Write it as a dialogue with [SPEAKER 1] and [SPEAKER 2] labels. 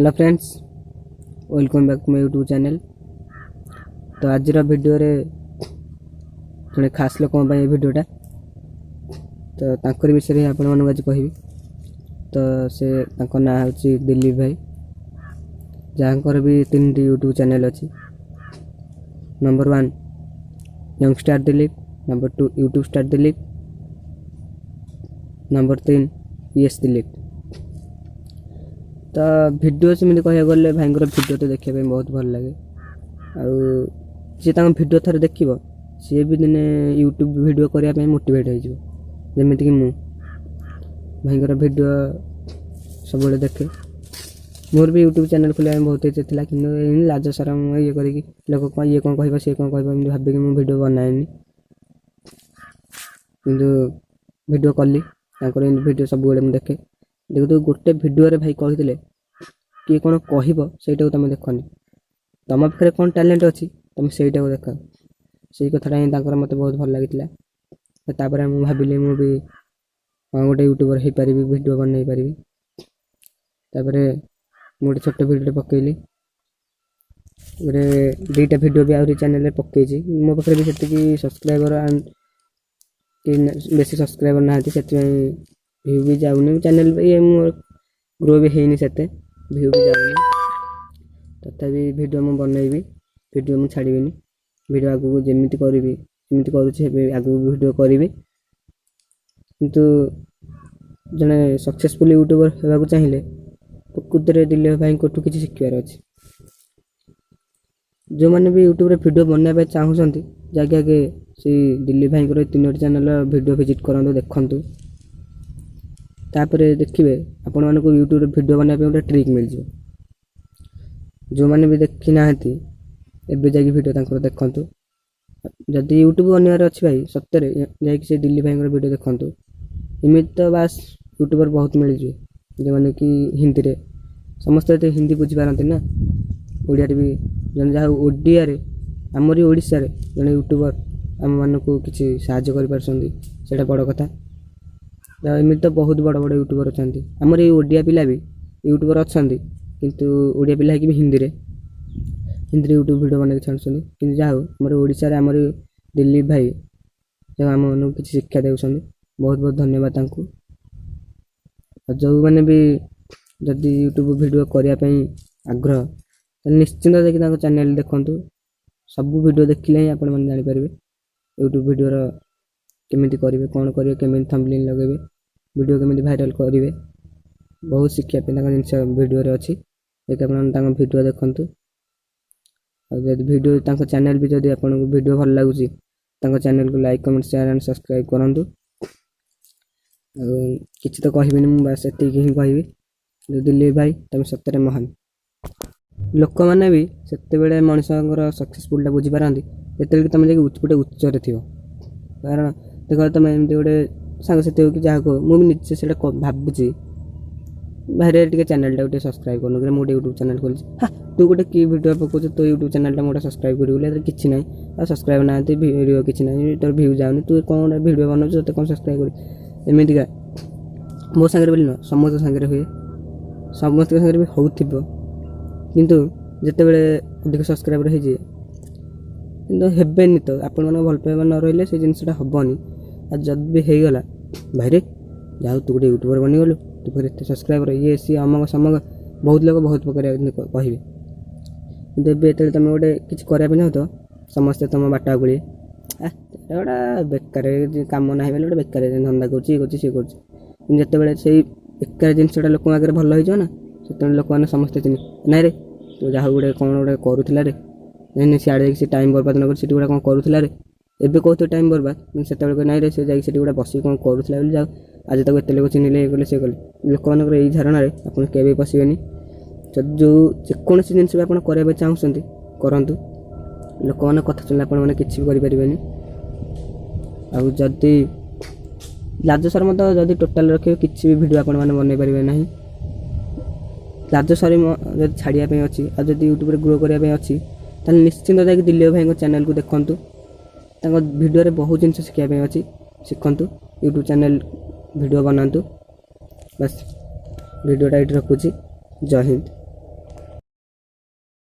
[SPEAKER 1] Hello friends, welcome back to my YouTube channel. तो आज video रे जड़े खास लोक भिडटा तो तांकर विषय में आपण मन आज कहबी। तो से ना हूँ दिलीप भाई, जहाँकर भी 3टी यूट्यूब चैनल अच्छी। Number 1 youngster Dilip, number 2 YouTube star Dilip, number 3 yes Dilip. तो भिडियो सेमती कह गले भाई भिडियो तो देखा बहुत भल लगे। आ भिडियो थोड़े देख सी भी दिने यूट्यूब भिडियो करने मोटिवेट होमती कि मु भाई भिडियो सब देखे। मोर भी यूट्यूब चैनल खोलिया बहुत इच्छा था कि लाज सरम ये कर लोक ये कौन कह सी कौन कह भाविक मुझे भिडियो बनाएनि कि भिडियो कली भिडियो सब देखे। देख तो गोटे भिडियो रे भाई कहते किए कौन कहीटा तुम देखनी, तुम पाखे कौन टैलेंट अच्छी तुम सहीटा देख। से कथाटा ही मत बहुत भल लगी। तापर मुझे भाविली मु भी हाँ गोटे यूट्यूबर हो पारि, भिडियो बन पारि। तापर गोटे छोट भिडियो पकईली, गोटे 2टा भिडियो भी आहरी चैनल पकई। मो पाखे भी से सब्सक्राइबर कि बेसी सब्सक्राइबर ना से व्यू भी जाऊनी चैनल ये ग्रो भी है से व्यू भी जाऊनी। तथापि भिडियो मुझे बनईबी, भिडियो मुझे छाड़बी। भिडियो आगू जमी करी आगू भिडियो करी। किंतु जड़े सक्सेसफुल यूट्यूबर होगा चाहिए प्रकृत में दिलीप भाई को किसी शिखार अच्छे। जो मैंने भी यूट्यूब भिडियो बनवाई चाहूँगी जगह आगे से दिलीप भाई 3टी चैनल भिडियो विजिट करूँ, देखूँ। तापर देखिए आपण मानक यूट्यूब भिडियो बनाने गोटे ट्रिक मिल जाए। जो मैंने भी देखी ना एबे जाकि भिडियो देखूँ। जदि यूट्यूब बनवार अच्छी भाई सत्य से दिलीप भाई भिडियो देखूँ। इमित तो बास यूट्यूबर बहुत मिल जाए जो मैंने कि हिंदी रे समस्त तो हिंदी बुझीपारती ना, ओडिया भी जन जहाँ ओडिया आमरी ओडिशा रे जड़े यूट्यूबर आम मानक किसी साहाय्य कर बड़ कथा। एमती तो बहुत बड़ बड़ यूट्यूबर अच्छा आमर ये ओडिया पिला भी यूट्यूबर अच्छा, किंतु ओडिया पिला कि हिंदी रे यूट्यूब वीडियो बना छाड़ुं। कि जहाँ आम ओडिशा रे आमर दिलीप भाई जो आम मन किसी शिक्षा दे बहुत बहुत धन्यवाद तांको। जो मैंने भी जदि यूट्यूब वीडियो करने आग्रह तो निश्चिंत देखिए चैनल देखूँ। सब वीडियो देखिले ही आपण मैंने जानीपर यूट्यूब वीडियो केमिति करेंगे, कौन करेंगे, केमिति थंबनेल लगेंगे, वीडियो केमिति वायरल करेंगे। बहुत शिक्षा जिनस वीडियो अच्छी देखिए वीडियो देखूँ। जब वीडियो चैनल भी जब आपको वीडियो भल लगुच चैनल को like comment share and subscribe करूँ। किसी तो कहबी बस एति ही कहबी जो दिलीप भाई तुम सत्य महान। लोक मैंने भी से मनुष्य सक्सेसफुल बुझीपारती जो तुम गोटे उच्चर थी। कारण देख तुम एमती गोटे सांगसाथी हो कि जहाँ को मुझे निजे से भावुची बाहर टे चैनल गोटे सब्सक्राइब कर मुझे यूट्यूब चैनल खोली। हाँ तू गोटे कि वीडियो पकाऊ तो यूट्यूब चैनल मोटे सब्सक्राइब करें कि ना सब्सक्राइब ना वीडियो कि ना तोर व्यू जाऊनी तू कौन गोटे वीडियो बनाऊ तो कौन सब्सक्राइब कर एमतीका मो सागर बोली न समस्त सागर हुए समस्त सागर भी हो किंतु जिते बड़े अधिक सब्सक्राइबर हो हेबेनि तो आपण मन भल पाइबा न रही से जिनसा हेनी। आ जब भी होगला भाई रे जाओ तू गोटे यूट्यूबर बनीगलु तू फिर एत सब्सक्राइबर ये सी अमक समक बहुत लोग बहुत प्रकार कहे। कि ये तुम गोटे किसी करने चाहो तो समस्ते तुम बाट गुड़े गोटा बेकार कम ना गोटे बेकार धंदा करते से बेकार जिनसा लोक आगे भल हो ना से लोक मैंने समस्ते चिन्ह ना रे तू जहाँ गोटे कौन गोटे करूला रे नहीं सियाड़े से टाइम बर्बाद न कर गोटे कौन करूला रे एबे कहते टाइम बर्बाद से ना रे से जाकि गोटे बस कौन करूला जाओ आज तक एत लोग चिन्हले गले से गले लोक मान यही धारणा आप केवे पशेनि। जो जेकोसी जिन भी आप कराया चाहूँगी करूँ लोक मैंने कथा शुणिले आपने किसी भी करें। आदि लाज शरम तो जब टोटाल रखिए किसी भी वीडियो आपण मैंने बनई पारे ना। लाज शरम जब छाड़िया अच्छी आ जब यूट्यूब ग्रो करने अच्छी तो निश्चिंत जाकि दिलीप भाई चैनल को देखूँ। वीडियो रे बहुत जिन शिखापी अच्छी शिखु यूट्यूब चैनल वीडियो बनातु। बस वीडियोटा ये रखुची। जय हिंद।